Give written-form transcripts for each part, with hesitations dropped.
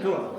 좋아.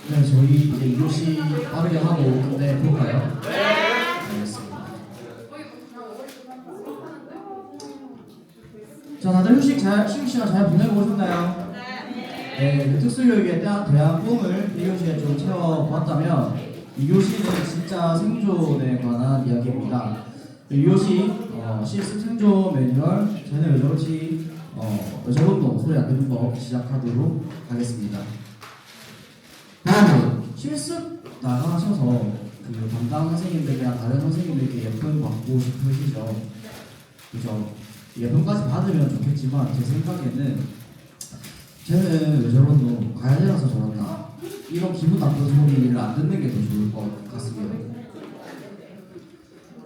네, 저희 이제 2교시 빠르게 하고 끝내 볼까요? 네. 알겠습니다. 자, 다들 휴식 시간 잘 보내고 오셨나요? 네. 그 특수교육에 대한 꿈을 1교시에 좀 채워보았다면 2교시는 진짜 생존에 관한 이야기입니다. 2교시 실습 생존 매뉴얼 쟤네 왜 저러지 여자분도 소리 안 듣는 법 시작하도록 하겠습니다. 실습 나가셔서 그 담당 선생님들이나 다른 선생님들께 예쁨 받고 싶으시죠? 그죠? 예쁨까지 받으면 좋겠지만 제 생각에는 쟤는 왜 저러노? 가야 되라서 저러나? 이런 기분 나쁜 소리를 안 듣는 게 더 좋을 것 같습니다.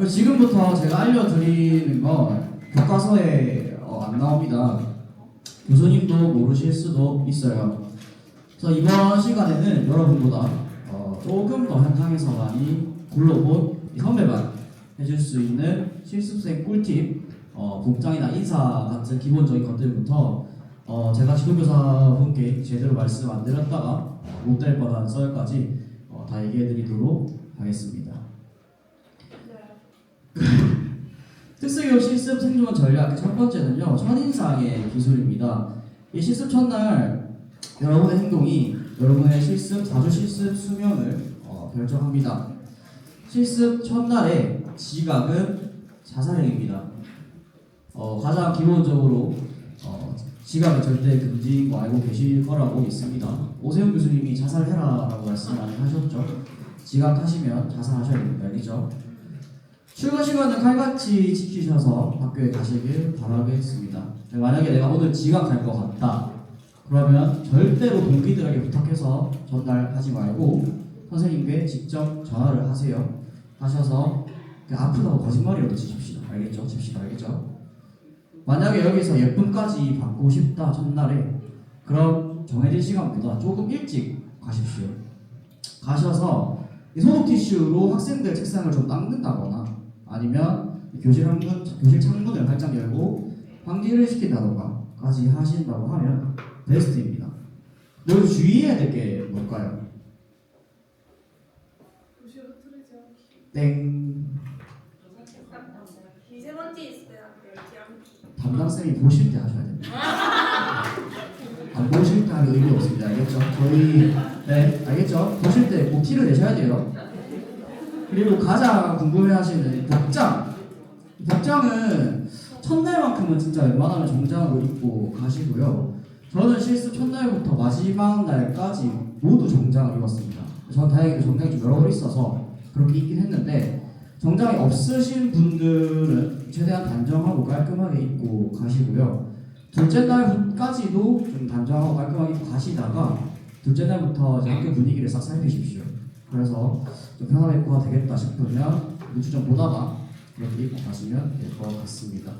지금부터 제가 알려드리는 건 교과서에 안 나옵니다. 교수님도 모르실 수도 있어요. 그래서 이번 시간에는 여러분보다 조금 더 현장에서 많이 굴러본 선배만 해줄 수 있는 실습생 꿀팁, 복장이나 인사 같은 기본적인 것들부터 제가 지도교사분께 제대로 말씀 안 드렸다가 못될 뻔한 썰까지 다 얘기해드리도록 하겠습니다. 특수교육 실습 생존 전략 첫 번째는요, 첫인상의 기술입니다. 이 실습 첫날 여러분의 행동이 여러분의 4주 실습 수명을 결정합니다. 실습 첫날의 지각은 자살행위입니다. 가장 기본적으로 지각은 절대 금지인 거 알고 계실 거라고 믿습니다. 오세훈 교수님이 자살해라라고 말씀 많이 하셨죠. 지각하시면 자살하셔야 됩니다. 알겠죠? 출근 시간은 칼같이 지키셔서 학교에 가시길 바라겠습니다. 만약에 내가 오늘 지각할 것 같다, 그러면 절대로 동기들에게 부탁해서 전달하지 말고 선생님께 직접 전화를 하세요. 하셔서 아프다고 거짓말이라도 치십시오. 알겠죠? 칩시다. 알겠죠? 만약에 여기서 예쁨까지 받고 싶다 첫날에, 그럼 정해진 시간보다 조금 일찍 가십시오. 가셔서 소독 티슈로 학생들 책상을 좀 닦는다거나 아니면 교실 창문을 활짝 열고 환기를 시킨다던가까지 하신다고 하면 베스트입니다. 여기서 주의해야 될 게 뭘까요? 땡. 미세먼지 있을 때 열지 않기. 담당쌤이 보실 때 하셔야 됩니다. 안 보실 때 하는 의미 없습니다. 알겠죠? 저희 네 알겠죠? 보실 때 꼭 티를 내셔야 돼요. 그리고 가장 궁금해하시는 복장. 복장은 첫날만큼은 진짜 웬만하면 정장으로 입고 가시고요. 저는 실습 첫날부터 마지막 날까지 모두 정장을 입었습니다. 전 다행히도 정장이 좀 여러 벌 있어서 그렇게 입긴 했는데, 정장이 없으신 분들은 최대한 단정하고 깔끔하게 입고 가시고요. 둘째 날까지도 좀 단정하고 깔끔하게 입고 가시다가 둘째 날부터 이제 학교 분위기를 싹 살피십시오. 그래서 좀 편하게 입고 가도 되겠다 싶으면 눈치 좀 보다가 그렇게 입고 가시면 될 것 같습니다.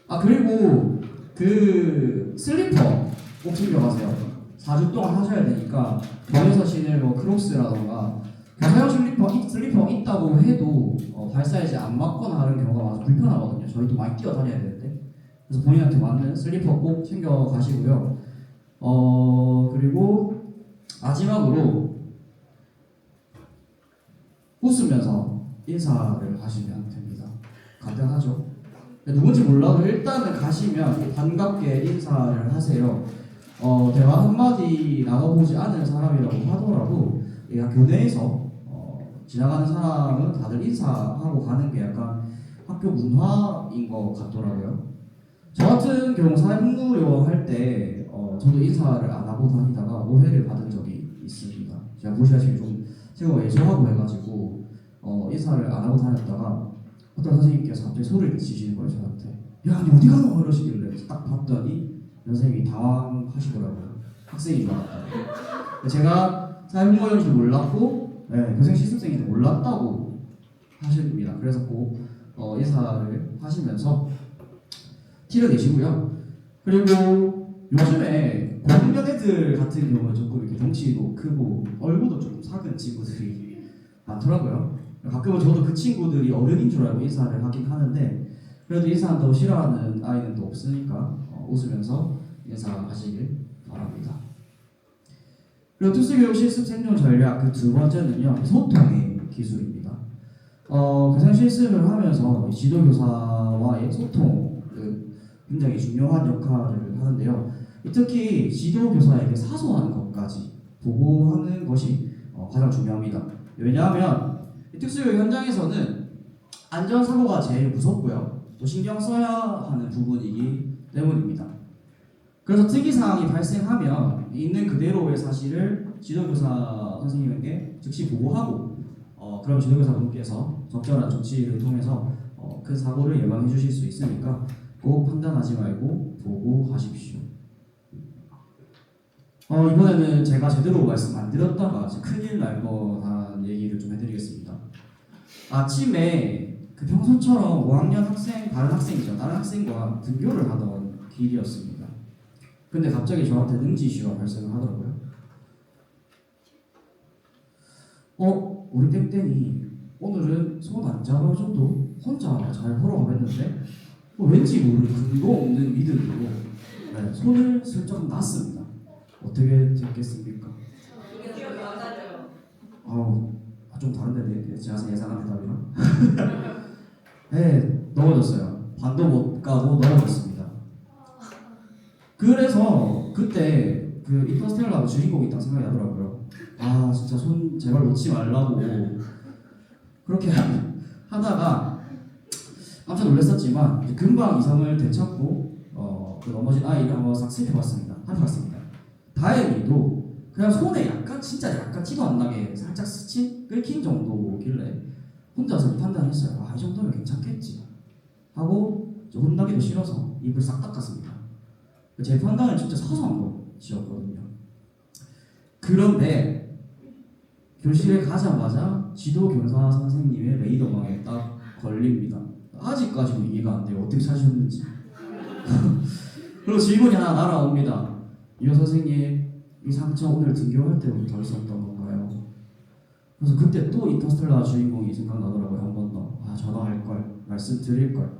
아 그리고 그 슬리퍼 꼭 챙겨가세요. 4주 동안 하셔야 되니까 병에서 신을 뭐 크록스라던가 사용 슬리퍼 있다고 해도 발 사이즈에 안 맞거나 하는 경우가 많아서 불편하거든요. 저희도 많이 뛰어다녀야 되는데 그래서 본인한테 맞는 슬리퍼 꼭 챙겨 가시고요. 그리고 마지막으로 웃으면서 인사를 하시면 됩니다. 간단하죠? 누군지 몰라도 일단은 가시면 반갑게 인사를 하세요. 대화 한마디 나눠보지 않은 사람이라고 하더라도 이 교내에서 지나가는 사람은 다들 인사하고 가는 게 약간 학교 문화인 것 같더라고요. 저 같은 경우 사회복무요 할 때 저도 인사를 안 하고 다니다가 오해를 받은 적이 있습니다. 제가 보시다시피 좀 체구가 예소하고 해가지고 인사를 안 하고 다녔다가 어떤 선생님께서 갑자기 소리를 지시는 거예요 저한테. 야, 니 어디 가노? 이러시길래 딱 봤더니 선생님이 당황하시더라고요. 학생인 줄 알았다고. 제가 사회복무요인 줄 몰랐고 교생 실습생인지 몰랐다고 하십니다. 그래서 꼭 인사를 하시면서 티를 내시고요. 그리고 요즘에 고학년 애들 같은 경우는 조금 이렇게 덩치도 크고 얼굴도 좀 작은 친구들이 많더라고요. 가끔은 저도 그 친구들이 어른인 줄 알고 인사를 하긴 하는데 그래도 인사한다고 싫어하는 아이는 또 없으니까 웃으면서 인사하시길 바랍니다. 그리고 특수교육 실습 생존 전략 그 두 번째는요 소통의 기술입니다. 교생 실습을 하면서 지도교사와의 소통은 굉장히 중요한 역할을 하는데요. 특히 지도교사에게 사소한 것까지 보고하는 것이 가장 중요합니다. 왜냐하면 특수교육 현장에서는 안전사고가 제일 무섭고요. 또 신경 써야 하는 부분이기 때문입니다. 그래서 특이사항이 발생하면 있는 그대로의 사실을 지도교사 선생님에게 즉시 보고하고 그럼 지도교사분께서 적절한 조치를 통해서 그 사고를 예방해 주실 수 있으니까 꼭 판단하지 말고 보고하십시오. 이번에는 제가 제대로 말씀 안 드렸다가 큰일 날 뻔한 얘기를 좀 해드리겠습니다. 아침에 그 평소처럼 5학년 학생, 다른 학생과 등교를 하던 길이었습니다. 근데 갑자기 저한테 능지 이슈가 발생을 하더라고요. 우리 땡땡이 오늘은 손 안 잡아줘도 혼자 잘 걸어가겠는데 왠지 모르는 근거 없는 믿음으로 손을 슬쩍 놨습니다. 어떻게 됐겠습니까? 이게 맞아요. 좀 다른데 제가 예상한 대답이랑 네, 넘어졌어요. 반도 못 가고 넘어졌습니다. 그래서 그때 그 인터스텔라 주인공이 딱 생각이 나더라고요. 진짜 손 제발 놓지 말라고 그렇게 하다가 깜짝 놀랐었지만 이제 금방 이성을 되찾고 그 넘어진 아이를 한번 싹 살펴봤습니다. 다행히도 그냥 손에 진짜 약간 티도 안 나게 살짝 스친 끓긴 정도길래 혼자서 판단했어요. 이 정도면 괜찮겠지 하고 혼나기도 싫어서 입을 싹 닦았습니다. 제 판단은 진짜 사소한 것이었거든요. 그런데 교실에 가자마자 지도교사 선생님의 레이더망에 딱 걸립니다. 아직까지도 이해가 안 돼요. 어떻게 사셨는지. 그리고 질문이 하나 날아옵니다. 이 선생님, 이 상처 오늘 등교할 때부터 있었던 건가요? 그래서 그때 또 인터스텔라 주인공이 생각나더라고요. 한 번 더. 전화할걸, 말씀드릴걸.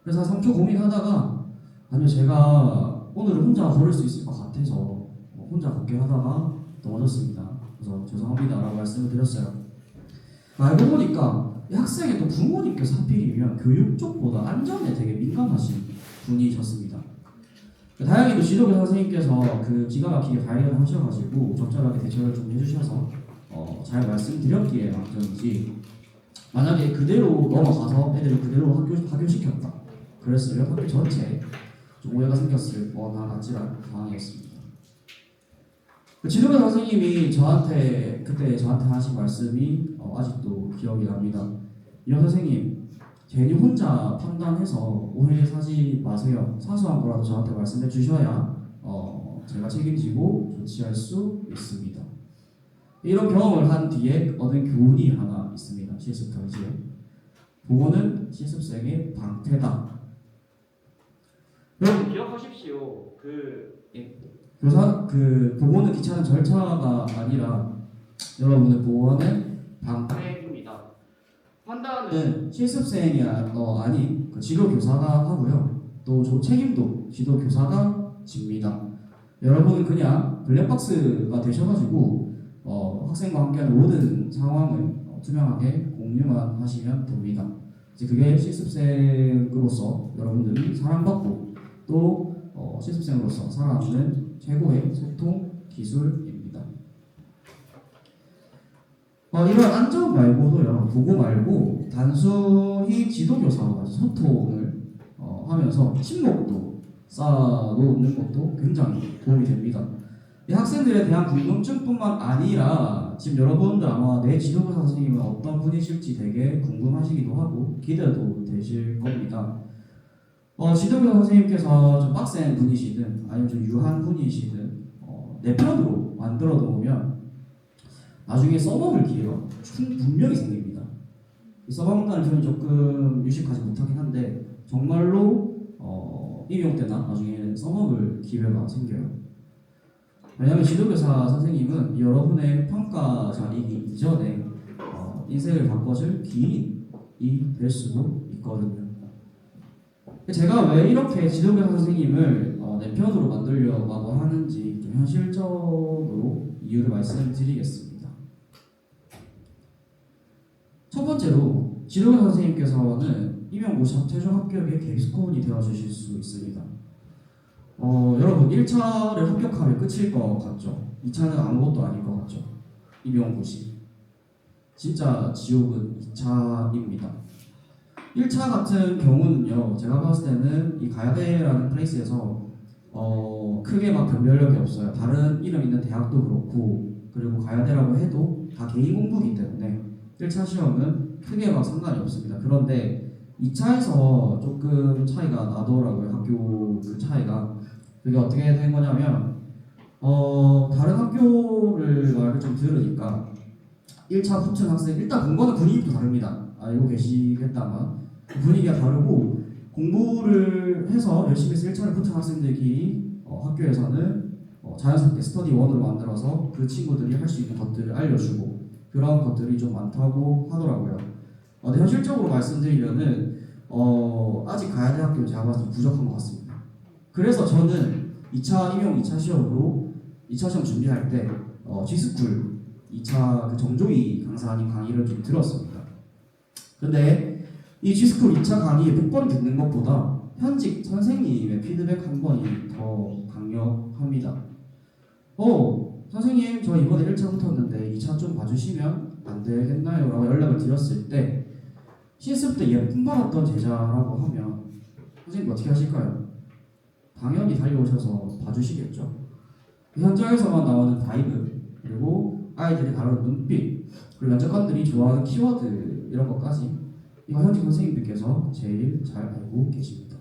그래서 3초 고민하다가 아니요, 제가 오늘은 혼자 걸을 수 있을 것 같아서 혼자 걷게 하다가 넘어졌습니다. 그래서 죄송합니다 라고 말씀을 드렸어요. 알고 보니까 이 학생의 또 부모님께서 하필이면 교육 쪽보다 안전에 되게 민감하신 분이셨습니다. 다행히도 지도교사 선생님께서 그 기가 막히게 발견을 하셔가지고 적절하게 대처를 좀 해주셔서 잘 말씀드렸기에 막전이지 만약에 그대로 넘어가서 애들을 그대로 학교시켰다 그랬으면 학교 전체에 좀 오해가 생겼을 뻔한 아찔한 상황이었습니다. 지도교사 선생님이 그때 저한테 하신 말씀이 아직도 기억이 납니다. 이런 선생님, 괜히 혼자 판단해서 오해 사지 마세요. 사소한 거라도 저한테 말씀해 주셔야 제가 책임지고 조치할 수 있습니다. 이런 경험을 한 뒤에 얻은 교훈이 하나 있습니다. 실습 당시에. 보고는 실습생의 방패다. 여러분 기억하십시오. 보고는 귀찮은 절차가 아니라 여러분의 보고는 방패입니다. 판단은 방패는 실습생이 아닌 그 지도교사가 하고요. 또 책임도 지도교사가 집니다. 여러분은 그냥 블랙박스가 되셔가지고 학생과 함께하는 모든 상황을 투명하게 공유만 하시면 됩니다. 이제 그게 실습생으로서 여러분들이 사랑받고 또 실습생으로서 살아남는 최고의 소통 기술입니다. 이런 안전 말고도요, 보고 말고 단순히 지도교사와 소통을 하면서 친목도 쌓아놓는 것도 굉장히 도움이 됩니다. 이 학생들에 대한 궁금증뿐만 아니라 지금 여러분들 아마 내 지도교사 선생님은 어떤 분이실지 되게 궁금하시기도 하고 기대도 되실 겁니다. 지도교사 선생님께서 좀 빡센 분이시든 아니면 좀 유한 분이시든 내 편으로 만들어 놓으면 나중에 써먹을 기회가 분명히 생깁니다. 써먹는다는 표현이 조금 유식하지 못하긴 한데 정말로 임용 때나 나중에 써먹을 기회가 생겨요. 왜냐하면 지도교사 선생님은 여러분의 평가자이기 이전에 인생을 바꿔줄 기인이 될 수도 있거든요. 제가 왜 이렇게 지도교사 선생님을 내 편으로 만들려고 하는지 좀 현실적으로 이유를 말씀드리겠습니다. 첫 번째로 지도교사 선생님께서는 임용 모샵 최종 합격의 계기스콘이 되어주실 수 있습니다. 여러분 1차를 합격하면 끝일 것 같죠? 2차는 아무것도 아닐 것 같죠? 임용고시 진짜 지옥은 2차입니다. 1차 같은 경우는요, 제가 봤을 때는 이 가야대라는 플레이스에서 크게 막 변별력이 없어요. 다른 이름 있는 대학도 그렇고, 그리고 가야대라고 해도 다 개인 공부이기 때문에 1차 시험은 크게 막 상관이 없습니다. 그런데 2차에서 조금 차이가 나더라고요. 학교 그 차이가. 그게 어떻게 된 거냐면 다른 학교를 말을 좀 들으니까 1차 붙은 학생, 일단 본거는 분위기도 다릅니다. 알고 계시겠다만 분위기가 다르고 공부를 해서 열심히 해서 1차를 붙은 학생들끼리 학교에서는 자연스럽게 스터디 1으로 만들어서 그 친구들이 할 수 있는 것들을 알려주고 그런 것들이 좀 많다고 하더라고요. 근데 현실적으로 말씀드리면은 아직 가야대 학교는 제가 봤을 때 부족한 것 같습니다. 그래서 저는 2차 임용 2차 시험으로 2차 시험 준비할 때 G스쿨 2차 그 정조희 강사님 강의를 좀 들었습니다. 근데 이 G스쿨 2차 강의 100번 듣는 것보다 현직 선생님의 피드백 한 번이 더 강력합니다. 선생님 저 이번에 1차 붙었는데 2차 좀 봐주시면 안 되겠나요? 라고 연락을 드렸을 때 실습 때 예쁨 받았던 제자라고 하면 선생님 어떻게 하실까요? 당연히 달려오셔서 봐주시겠죠. 현장에서만 나오는 바이브 그리고 아이들이 다루는 눈빛 그리고 면접관들이 좋아하는 키워드 이런 것까지 이거 현직 선생님들께서 제일 잘 알고 계십니다.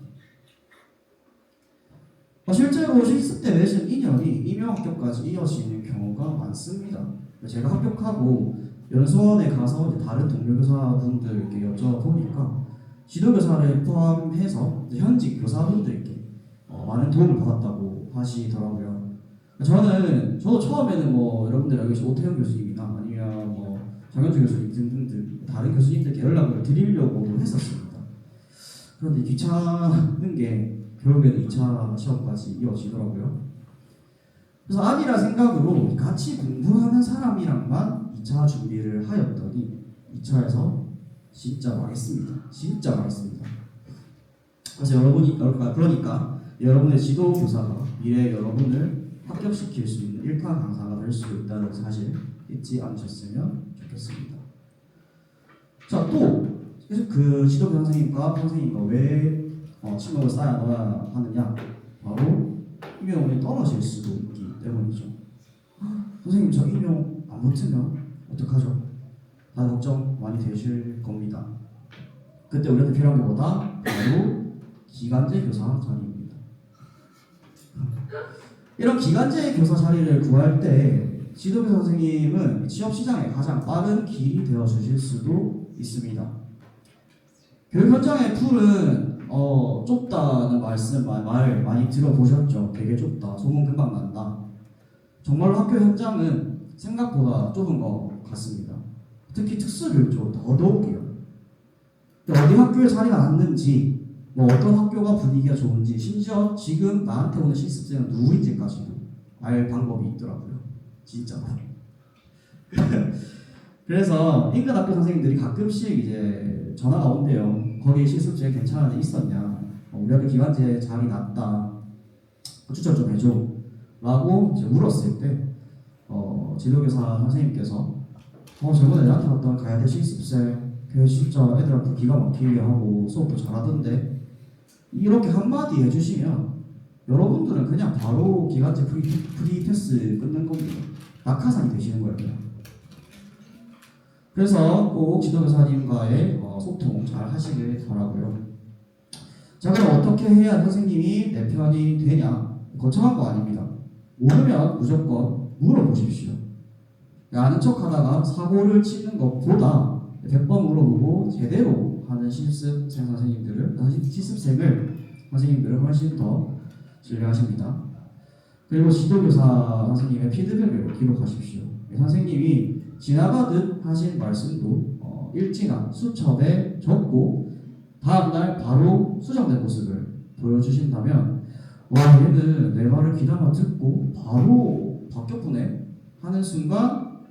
실제로 실습 때 맺은 인연이 임용 합격까지 이어지는 경우가 많습니다. 제가 합격하고 연수원에 가서 이제 다른 동료 교사분들께 여쭤보니까 지도교사를 포함해서 현직 교사분들께 많은 도움을 받았다고 하시더라고요. 저도 처음에는 여러분들 알고 계신 오태영 교수님이나 아니면 장현주 교수님 등등등 다른 교수님들께 연락을 드리려고 했었습니다. 그런데 귀찮은 게 결국에는 2차 시험까지 이어지더라고요. 그래서 아니라 생각으로 같이 공부하는 사람이랑만 2차 준비를 하였더니 2차에서 진짜 망했습니다. 진짜 망했습니다. 그래서 그러니까 여러분의 지도 교사가 미래 여러분을 합격시킬 수 있는 1타 강사가 될 수 있다는 사실 잊지 않으셨으면 좋겠습니다. 자, 또 계속 그 지도교사 선생님과 왜 친목을 쌓아 넣어야 하느냐? 바로 임용이 떨어질 수도 있기 때문이죠. 선생님 저 임용 안 붙으면 어떡하죠? 다들 걱정 많이 되실 겁니다. 그때 우리한테 필요한 게 뭐다? 바로 기간제 교사 자리입니다. 이런 기간제 교사 자리를 구할 때 지도교사 선생님은 취업 시장에 가장 빠른 길이 되어 주실 수도 있습니다. 교육 현장의 풀은 좁다는 말 많이 들어보셨죠? 되게 좁다. 소문 금방 난다. 정말로 학교 현장은 생각보다 좁은 것 같습니다. 특히 특수교육 쪽은 더더욱이요. 어디 학교에 자리가 났는지, 뭐 어떤 학교가 분위기가 좋은지, 심지어 지금 나한테 오는 실습생은 누구인지까지도 알 방법이 있더라고요. 진짜로. 그래서 인근 학교 선생님들이 가끔씩 이제 전화가 온대요. 거기 실습생 괜찮은 애 있었냐? 우리 학교 기간제 자리 났다. 추천 좀 해줘. 라고 이제 물었을 때 지도교사 선생님께서 저번에 애한테 갔던 가야대 실습생 걔 진짜 애들한테 기가 막히게 하고 수업도 잘하던데 이렇게 한마디 해주시면 여러분들은 그냥 바로 기간제 프리 패스 끊는 겁니다. 낙하산이 되시는 거예요. 그래서 꼭 지도교사님과의 소통 잘 하시길 바라고요. 자, 그럼 어떻게 해야 선생님이 내 편이 되냐? 거창한 거 아닙니다. 모르면 무조건 물어보십시오. 아는 척 하다가 사고를 치는 것보다 100번 물어보고 제대로 하는 실습생 선생님들을 훨씬 더 신뢰하십니다. 그리고 지도교사 선생님의 피드백을 기록하십시오. 선생님이 지나가듯 하신 말씀도 일지나 수첩에 적고 다음날 바로 수정된 모습을 보여주신다면 와 얘는 내 말을 귀담아 듣고 바로 바뀌었구네 하는 순간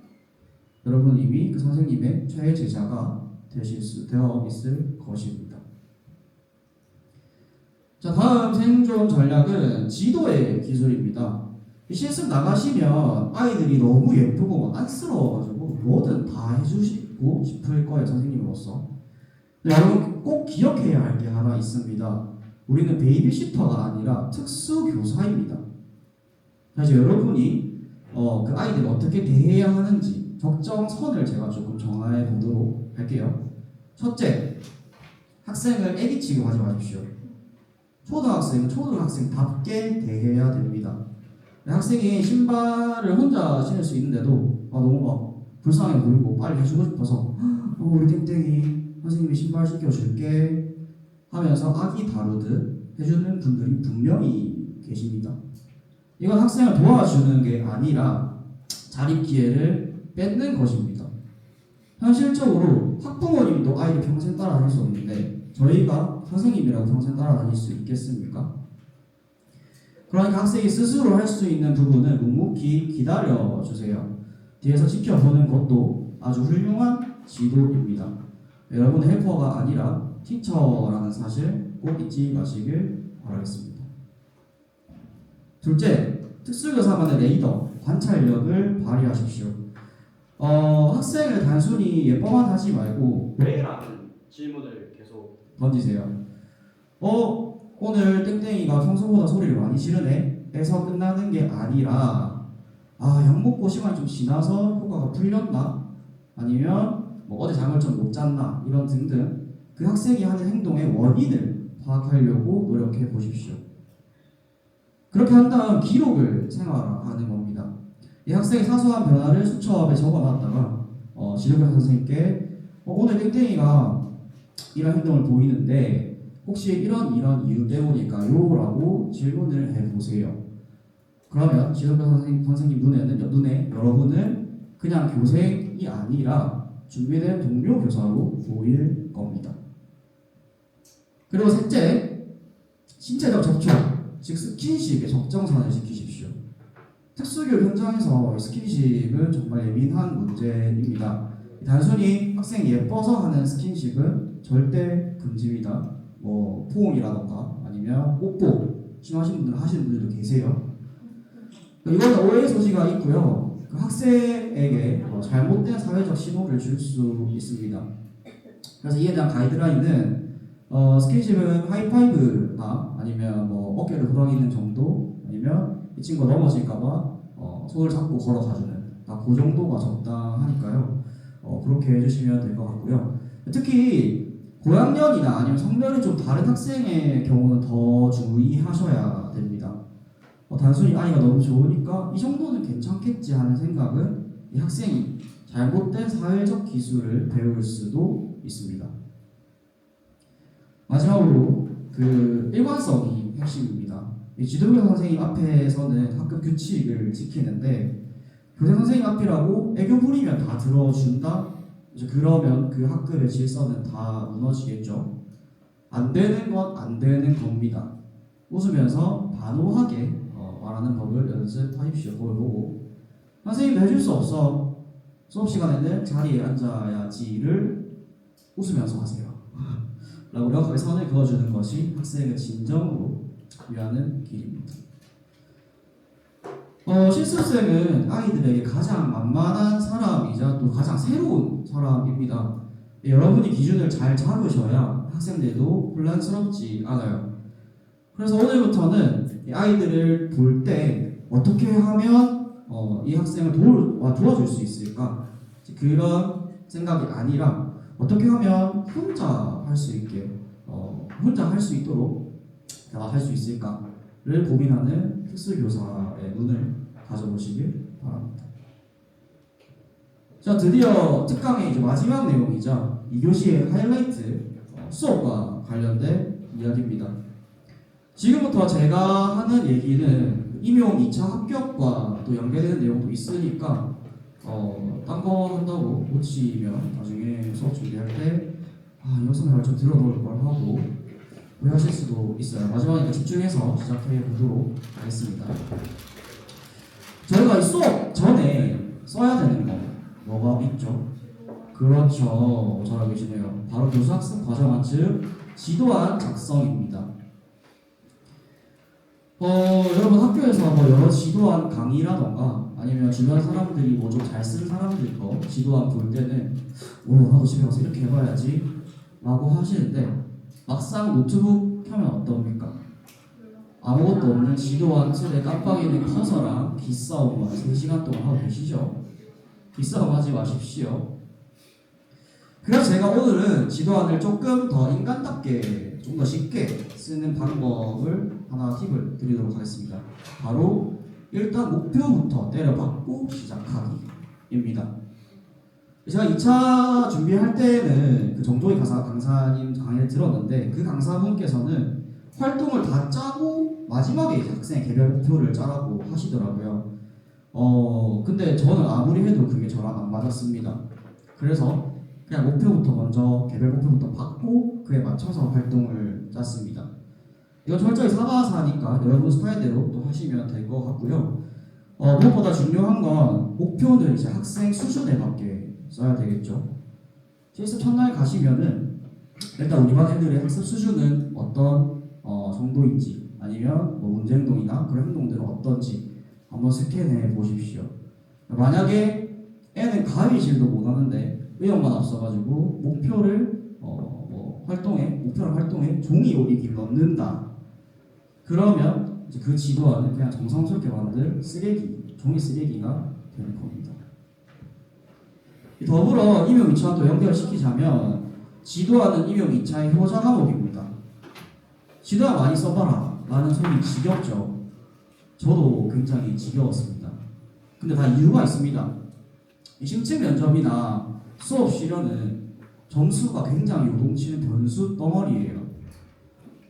여러분 이미 그 선생님의 최애 제자가 되어 있을 것입니다. 자, 다음 생존 전략은 지도의 기술입니다. 실습 나가시면 아이들이 너무 예쁘고 안쓰러워가지고 뭐든 다 해주시고 싶을 거예요, 선생님으로서. 여러분 꼭 기억해야 할 게 하나 있습니다. 우리는 베이비시터가 아니라 특수교사입니다. 사실 여러분이 그 아이들을 어떻게 대해야 하는지 적정선을 제가 조금 정해 보도록 할게요. 첫째, 학생을 애기 취급하지 마십시오. 초등학생은 초등학생답게 대해야 됩니다. 학생이 신발을 혼자 신을 수 있는데도 너무 막 불쌍해 보이고 빨리 해주고 싶어서 우리 땡땡이 선생님이 신발 신겨줄게 하면서 아기 다루듯 해주는 분들이 분명히 계십니다. 이건 학생을 도와주는 게 아니라 자립 기회를 뺏는 것입니다. 현실적으로 학부모님도 아이를 평생 따라다닐 수 없는데 저희가 선생님이라고 평생 따라다닐 수 있겠습니까? 그러니까 학생이 스스로 할 수 있는 부분은 묵묵히 기다려주세요. 뒤에서 지켜보는 것도 아주 훌륭한 지도입니다. 여러분은 헬퍼가 아니라 티처라는 사실 꼭 잊지 마시길 바라겠습니다. 둘째, 특수교사만의 레이더, 관찰력을 발휘하십시오. 학생을 단순히 예뻐만 하지 말고 왜라는 질문을 계속 던지세요. 오늘 땡땡이가 평소보다 소리를 많이 지르네? 에서 끝나는 게 아니라 약 먹고 시간이 좀 지나서 효과가 풀렸나? 아니면 뭐 어제 잠을 좀 못 잤나? 이런 등등 그 학생이 하는 행동의 원인을 파악하려고 노력해 보십시오. 그렇게 한 다음 기록을 생활하는 겁니다. 이 학생의 사소한 변화를 수첩에 적어놨다가 지도교사 선생님께 오늘 땡땡이가 이런 행동을 보이는데 혹시 이런 이유 때문일까요? 라고 질문을 해보세요. 그러면 지도교사 선생님 눈에 여러분은 그냥 교생이 아니라 준비된 동료 교사로 보일 겁니다. 그리고 셋째, 신체적 접촉, 즉 스킨십에 적정선을 지키십시오. 특수교육 현장에서 스킨십은 정말 예민한 문제입니다. 단순히 학생이 예뻐서 하는 스킨십은 절대 금지입니다. 뭐 포옹이라던가 아니면 뽀뽀 심하신 분들 하시는 분들도 계세요. 이건 오해의 소지가 있고요. 그 학생에게 잘못된 사회적 신호를 줄 수 있습니다. 그래서 이에 대한 가이드라인은 스킨십은 하이파이브나 아니면 뭐 어깨를 후덕이는 정도 아니면 이 친구가 넘어질까봐 손을 잡고 걸어가주는 그 정도가 적당하니까요. 그렇게 해주시면 될 것 같고요. 특히 고학년이나 아니면 성별이 좀 다른 학생의 경우는 더 주의하셔야 됩니다. 단순히 아이가 너무 좋으니까 이 정도는 괜찮겠지 하는 생각은 이 학생이 잘못된 사회적 기술을 배울 수도 있습니다. 마지막으로 그 일관성이 핵심입니다. 이 지도교 선생님 앞에서는 학급 규칙을 지키는데 교생 선생님 앞이라고 애교 부리면 다 들어준다? 이제 그러면 그 학급의 질서는 다 무너지겠죠. 안 되는 건 안 되는 겁니다. 웃으면서 단호하게 말하는 법을 연습하십시오. 그걸 보고 선생님도 해줄 수 없어. 수업 시간에는 자리에 앉아야지를 웃으면서 하세요. 라고 명확하게 선을 그어주는 것이 학생을 진정으로 위하는 길입니다. 실습생은 아이들에게 가장 만만한 사람이자 또 가장 새로운 사람입니다. 여러분이 기준을 잘 잡으셔야 학생들도 혼란스럽지 않아요. 그래서 오늘부터는 아이들을 볼 때 어떻게 하면 이 학생을 도와줄 수 있을까? 그런 생각이 아니라 어떻게 하면 혼자 할 수 있게 혼자 할 수 있도록 할 수 있을까를 고민하는 특수교사의 눈을 가져보시길 바랍니다. 자, 드디어 특강의 이제 마지막 내용이자 2교시의 하이라이트 수업과 관련된 이야기입니다. 지금부터 제가 하는 얘기는 임용 2차 합격과 또 연계되는 내용도 있으니까 딴 거 한다고 놓치면 나중에 수업 준비할 때 이 영상을 좀 들어놓을 걸 하고 오해하실 수도 있어요. 마지막에 집중해서 시작해 보도록 하겠습니다. 저희가 이 수업 전에 써야 되는 거 뭐가 있죠? 그렇죠. 잘 알고 계시네요. 바로 교수학습 과정안 즉 지도안 작성입니다. 여러분 학교에서 뭐 여러 지도안 강의라던가 아니면 주변 사람들이 뭐 좀 잘 쓰는 사람들 거 지도안 볼 때는 나도 집에 가서 이렇게 해봐야지 라고 하시는데 막상 노트북 켜면 어떻습니까? 아무것도 없는 지도안 틀에 깜빡이는 커서랑 기싸움만 3시간 동안 하고 계시죠? 기싸움 하지 마십시오. 그래서 제가 오늘은 지도안을 조금 더 인간답게 좀 더 쉽게 쓰는 방법을 하나 팁을 드리도록 하겠습니다. 바로 일단 목표부터 때려박고 시작하기입니다. 제가 2차 준비할 때는 그 정도의 강사님 강의를 들었는데 그 강사분께서는 활동을 다 짜고 마지막에 이제 학생의 개별 목표를 짜라고 하시더라고요. 근데 저는 아무리 해도 그게 저랑 안 맞았습니다. 그래서 그냥 목표부터 먼저 개별 목표부터 받고 그에 맞춰서 활동을 짰습니다. 이건 철저히 사바사니까 여러분 스타일대로 또 하시면 될 것 같고요. 무엇보다 중요한 건 목표는 이제 학생 수준에 맞게 써야 되겠죠. 실습 첫날 가시면은 일단 우리 반 애들의 학습 수준은 어떤 정도인지 아니면 뭐 문제 행동이나 그런 행동들은 어떤지 한번 스캔해 보십시오. 만약에 애는 가위질도 못하는데 의욕만 앞서가지고 목표를 목표랑 활동에 종이 오리기를 넣는다. 그러면 이제 그 지도안은 그냥 정성스럽게 만든 종이 쓰레기가 되는 겁니다. 더불어 임용 2차와 또 연결시키자면 지도안은 임용 2차의 효자 과목입니다. 지도안 많이 써봐라 라는 소리 지겹죠. 저도 굉장히 지겨웠습니다. 근데 다 이유가 있습니다. 심층 면접이나 수업 실현은 점수가 굉장히 요동치는 변수 덩어리예요.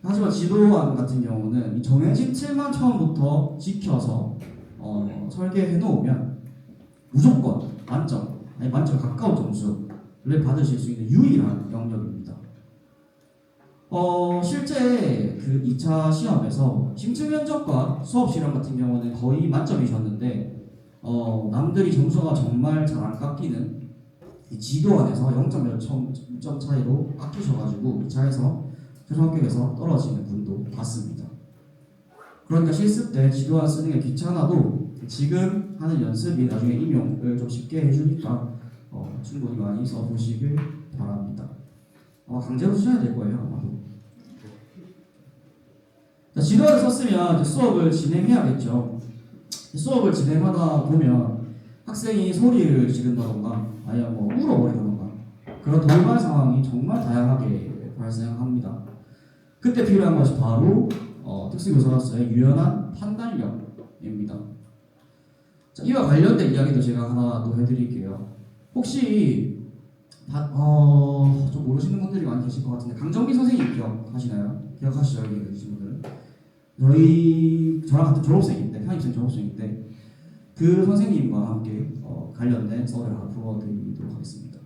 하지만 지도안 같은 경우는 이 정해진 틀만 처음부터 지켜서 설계해 놓으면 무조건 만점, 아니 만점 가까운 점수를 받으실 수 있는 유일한 영역입니다. 실제 그 2차 시험에서 심층 면접과 수업 실험 같은 경우는 거의 만점이셨는데 남들이 점수가 정말 잘 안 깎이는 이 지도안에서 0점 몇 점 차이로 깎이셔가지고 2차에서 최종 합격에서 떨어지는 분도 봤습니다. 그러니까 실습 때 지도안 쓰는 게 귀찮아도 지금 하는 연습이 나중에 임용을 좀 쉽게 해주니까 충분히 많이 써보시길 바랍니다. 강제로 쓰셔야 될 거예요 아마도. 자, 지도안을 썼으면 이제 수업을 진행해야겠죠. 수업을 진행하다 보면 학생이 소리를 지른다던가 아니면 뭐 울어버리던가 그런 돌발 상황이 정말 다양하게 발생합니다. 그때 필요한 것이 바로 특수교사로서의 유연한 판단력 입니다. 자, 이와 관련된 이야기도 제가 하나 더 해드릴게요. 혹시 좀 모르시는 분들이 많이 계실 것 같은데 강정기 선생님 기억하시나요? 기억하시죠? 여기 계신 분들은 저랑 같은 졸업생인데 편입생 졸업생인데 그 선생님과 함께 관련된 썰을 하나 풀어드리도록 하겠습니다.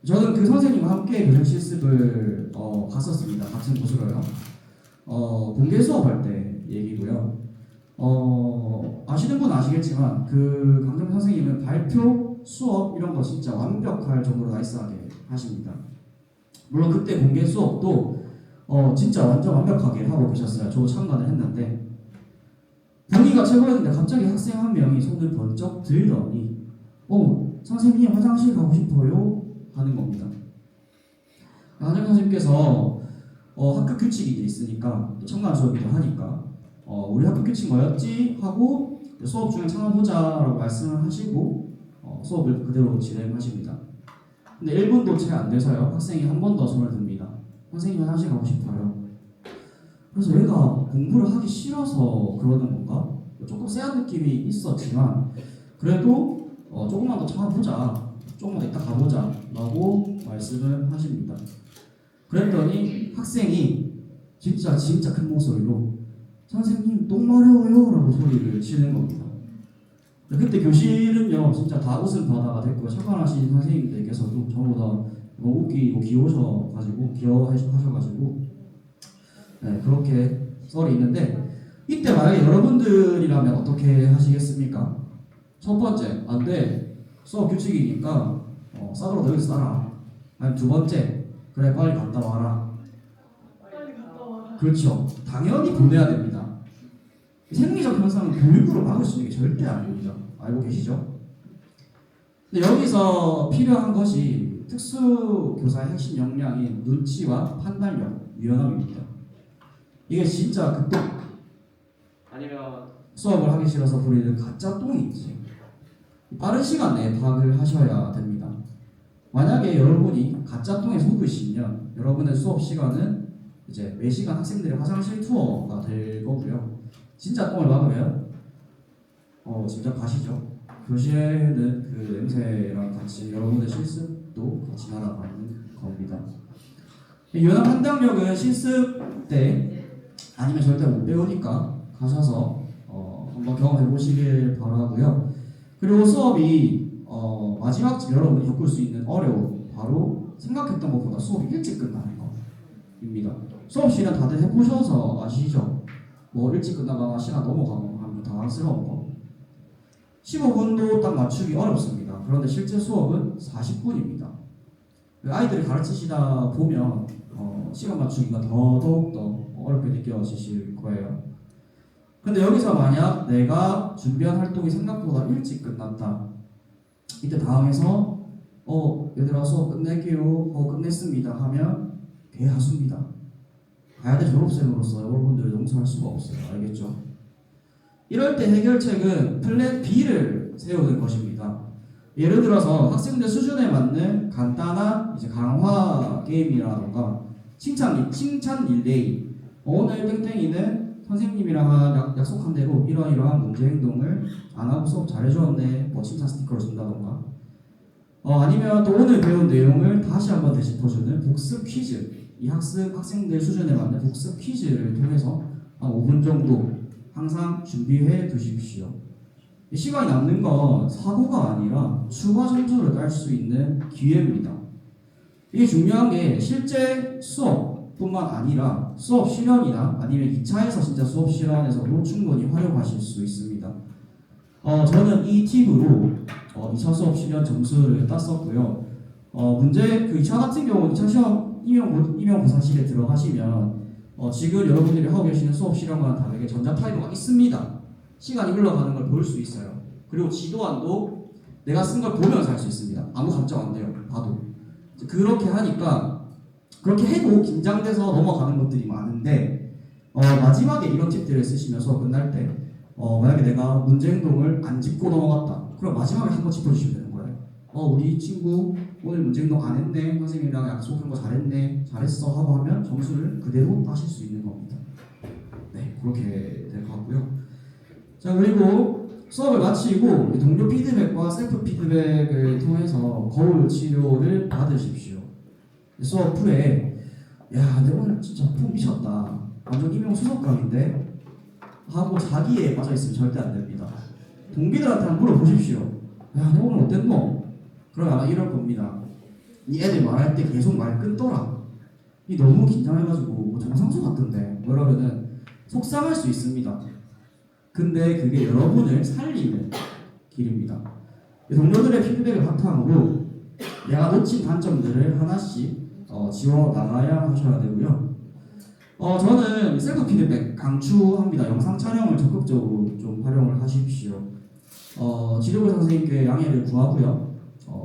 저는 그 선생님과 함께 교정 실습을 갔었습니다. 같은 곳으로요. 공개 수업할 때 얘기고요. 아시는 분은 아시겠지만 그 강정 선생님은 발표, 수업 이런 거 진짜 완벽할 정도로 나이스하게 하십니다. 물론 그때 공개 수업도 진짜 완전 완벽하게 하고 계셨어요. 저도 참가를 했는데 분위기가 최고였는데 갑자기 학생 한 명이 손을 번쩍 들더니 선생님 화장실 가고 싶어요 하는 겁니다. 강정 선생님께서 학교 규칙이 이제 있으니까 첨가한 수업이기도 하니까 우리 학교 규칙 뭐였지? 하고 수업 중에 참아보자라고 말씀을 하시고 수업을 그대로 진행하십니다. 근데 1분도 채 안 돼서요. 학생이 한 번 더 손을 듭니다. 선생님 화장실 가고 싶어요. 그래서 얘가 공부를 하기 싫어서 그러는 건가? 조금 쎄한 느낌이 있었지만 그래도 조금만 더 참아보자. 조금만 더 이따 가보자 라고 말씀을 하십니다. 그랬더니 학생이 진짜 큰 목소리로 선생님 똥 마려워요 라고 소리를 치는 겁니다. 그때 교실은요 진짜 다 웃음바다가 됐고 참관하신 선생님들께서도 전부 다 너무 웃기고 귀여워하셔가지고 네, 그렇게 썰이 있는데 이때 만약에 여러분들이라면 어떻게 하시겠습니까? 첫 번째, 안돼 수업 규칙이니까 싸돌아 너 여기서 싸라. 아니 두 번째, 그래 빨리 갔다 와라. 그렇죠. 당연히 보내야 됩니다. 생리적 현상은 교육으로 막을 수 있는 게 절대 아닙니다. 알고 계시죠? 근데 여기서 필요한 것이 특수교사의 핵심 역량인 눈치와 판단력, 유연함입니다. 이게 진짜 그 똥, 아니면 수업을 하기 싫어서 부리는 가짜 똥인지 빠른 시간 내에 파악을 하셔야 됩니다. 만약에 여러분이 가짜 똥에 속으시면 여러분의 수업 시간은 이제 매시간 학생들의 화장실 투어가 될 거고요. 진짜 똥을 막으면 짐작하시죠? 교실에는 그 냄새랑 같이 여러분의 실습도 같이 날아가는 겁니다. 유연한 판단력은 실습 때 아니면 절대 못 배우니까 가셔서 한번 경험해 보시길 바라고요. 그리고 수업이 마지막쯤 여러분이 겪을 수 있는 어려움 바로 생각했던 것보다 수업이 일찍 끝나는 겁니다. 수업 시간 다들 해보셔서 아시죠? 뭐 일찍 끝나거나 시간 넘어가고 하면 당황스러운 거 15분도 딱 맞추기 어렵습니다. 그런데 실제 수업은 40분입니다. 아이들이 가르치시다 보면 시간 맞추기가 더더욱더 어렵게 느껴지실 거예요. 근데 여기서 만약 내가 준비한 활동이 생각보다 일찍 끝났다. 이때 당황해서 얘들아 수업 끝낼게요. 끝냈습니다 하면 개하수입니다. 가야 될 졸업생으로서 여러분들을 용서할 수가 없어요. 알겠죠? 이럴 때 해결책은 플랜 B를 세우는 것입니다. 예를 들어서 학생들 수준에 맞는 간단한 이제 강화 게임이라던가 칭찬 릴레이. 오늘 땡땡이는 선생님이랑 약속한 대로 이러이러한 문제 행동을 안 하고 수업 잘해주었네. 뭐 칭찬 스티커를 준다던가. 아니면 또 오늘 배운 내용을 다시 한번 되짚어주는 복습 퀴즈. 이 학생들 수준에 맞는 복습 퀴즈를 통해서 한 5분 정도 항상 준비해 두십시오. 시간이 남는 건 사고가 아니라 추가 점수를 딸 수 있는 기회입니다. 이게 중요한 게 실제 수업뿐만 아니라 수업 실현이나 아니면 2차에서 진짜 수업 실현에서도 충분히 활용하실 수 있습니다. 저는 이 팁으로 2차 수업 실현 점수를 땄었고요. 문제 그 2차 같은 경우 2차 시험 임용고사실에 들어가시면 지금 여러분들이 하고 계시는 수업 실험과는 다르게 전자타이머가 있습니다. 시간이 흘러가는 걸 볼 수 있어요. 그리고 지도안도 내가 쓴 걸 보면서 할 수 있습니다. 아무 감정 안 돼요. 봐도. 그렇게 하니까 그렇게 해도 긴장돼서 넘어가는 것들이 많은데 마지막에 이런 팁들을 쓰시면 수업 끝날 때 만약에 내가 문제 행동을 안 짚고 넘어갔다. 그럼 마지막에 한 번 짚어주시면 되는 거예요. 우리 친구 오늘 문제 행동 안 했네. 선생님이랑 약속한 거 잘했네. 잘했어 하고 하면 점수를 그대로 따실 수 있는 겁니다. 네, 그렇게 될 것 같고요. 자, 그리고 수업을 마치고 동료 피드백과 셀프 피드백을 통해서 거울 치료를 받으십시오. 수업 후에 야, 근데 오늘 진짜 폼 미쳤다. 완전 임용수석감인데? 하고 자기에 빠져있으면 절대 안 됩니다. 동기들한테 한번 물어보십시오. 야, 너 오늘 어땠노? 그러면 아마 이럴 겁니다. 이 애들 말할 때 계속 말 끊더라. 이 너무 긴장해가지고 뭐 정상수 같던데. 그러면은 속상할 수 있습니다. 근데 그게 여러분을 살리는 길입니다. 동료들의 피드백을 바탕으로 내가 놓친 단점들을 하나씩 지워 나가야 하셔야 되고요. 저는 셀프 피드백 강추합니다. 영상 촬영을 적극적으로 좀 활용을 하십시오. 지도부 선생님께 양해를 구하고요.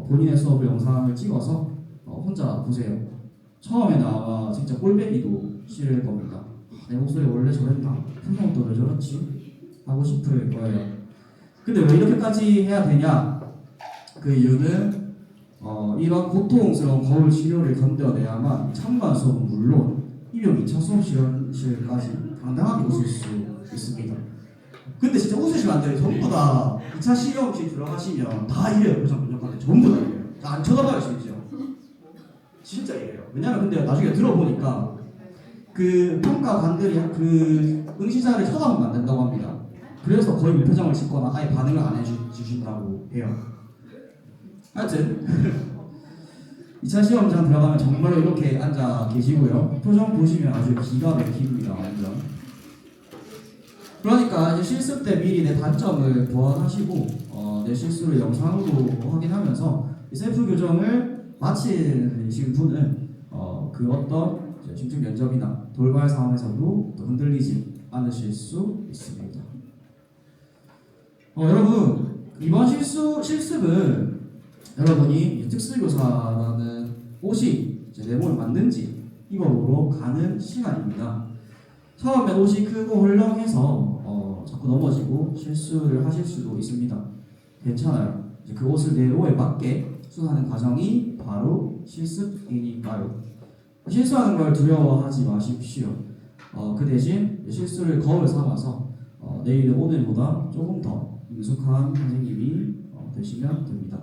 본인의 수업을 영상을 찍어서 혼자 보세요. 처음에는 아마 진짜 꼴배기도 싫을 겁니다. 내 목소리 원래 저랬나? 표정도 왜 저렇지? 하고 싶을 거예요. 근데 왜 이렇게까지 해야 되냐? 그 이유는 이런 고통스러운 거울 치료를 견뎌내야만 참관 수업은 물론 1년 2차 수업 실현실까지 당당하게 웃을 수 있습니다. 근데 진짜 웃으시면 안 돼요. 전부 다 2차 실험실 들어가시면 다 이래요. 표정 분석하는데 전부 다 이래요. 안 쳐다봐요 심지어. 진짜 이래요. 왜냐면 근데 나중에 들어보니까 그 평가관들이 그 응시자를 쳐다보면 안 된다고 합니다. 그래서 거의 무표정을 짓거나 아예 반응을 안 해주신다고 해요. 하여튼 2차 시험장 들어가면 정말로 이렇게 앉아 계시고요. 표정 보시면 아주 기가 막힙니다. 완전. 그러니까 이제 실습 때 미리 내 단점을 보완하시고 내 실수를 영상으로 확인하면서 셀프 교정을 마치신 분은 그 어떤 중증 면접이나 돌발 상황에서도 또 흔들리지 않으실 수 있습니다. 여러분 이번 실습은 여러분이 특수교사라는 옷이 내 몸에 맞는지 입어보러 가는 시간입니다. 처음엔 옷이 크고 헐렁해서 자꾸 넘어지고 실수를 하실 수도 있습니다. 괜찮아요. 그 옷을 내 몸에 맞게 수선하는 과정이 바로 실습이니까요. 실수하는 걸 두려워하지 마십시오. 그 대신 실수를 거울 삼아서 내일은 오늘보다 조금 더 능숙한 선생님이 되시면 됩니다.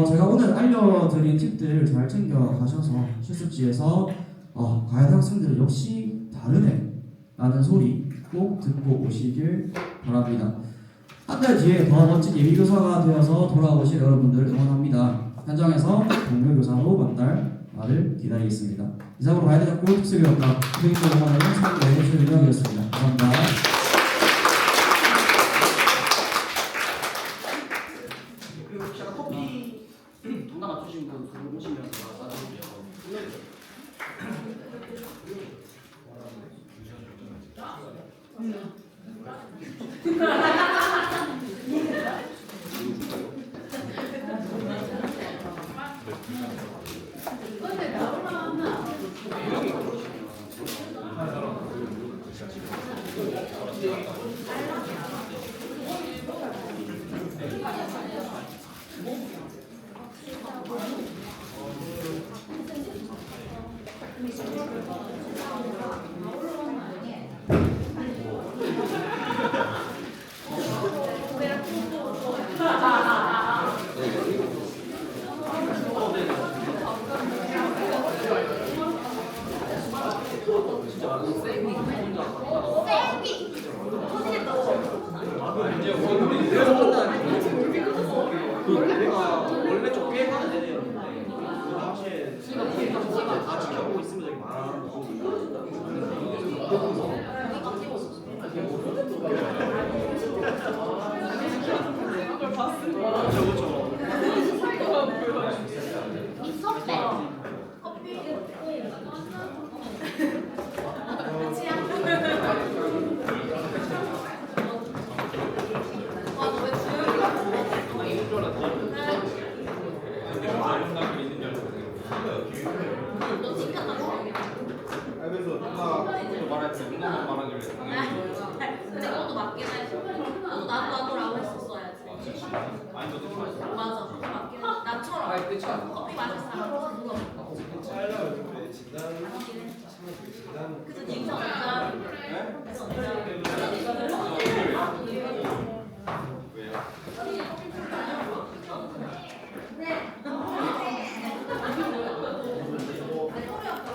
제가 오늘 알려드린 팁들을 잘 챙겨가셔서 실습지에서 과외 학생들은 역시 다르네 라는 소리 꼭 듣고 오시길 바랍니다. 한 달 뒤에 더 멋진 예비교사가 되어서 돌아오실 여러분들 응원합니다. 현장에서 동료교사로 만날 날을 기다리겠습니다. 이상으로 과외대학교 특수교육과 교육과 응원하는 상대 최윤혁이었습니다. 감사합니다. 정답 맞추신 분 그분 오시면 받아드릴게요. 내가 원래 좀 꽤 하는 애들이었는데 그 당시에 다 지켜보고 있으면 되게 말하는 거 그걸 봤습니다. 그렇죠. 그래서 누나 말했지 누나 말하길래 근데 그것도 맞긴 해. 나도라고 했었어야지. 아니 너도 맞아. 그것도 맞긴 해. 나처럼 커피 마실 사람.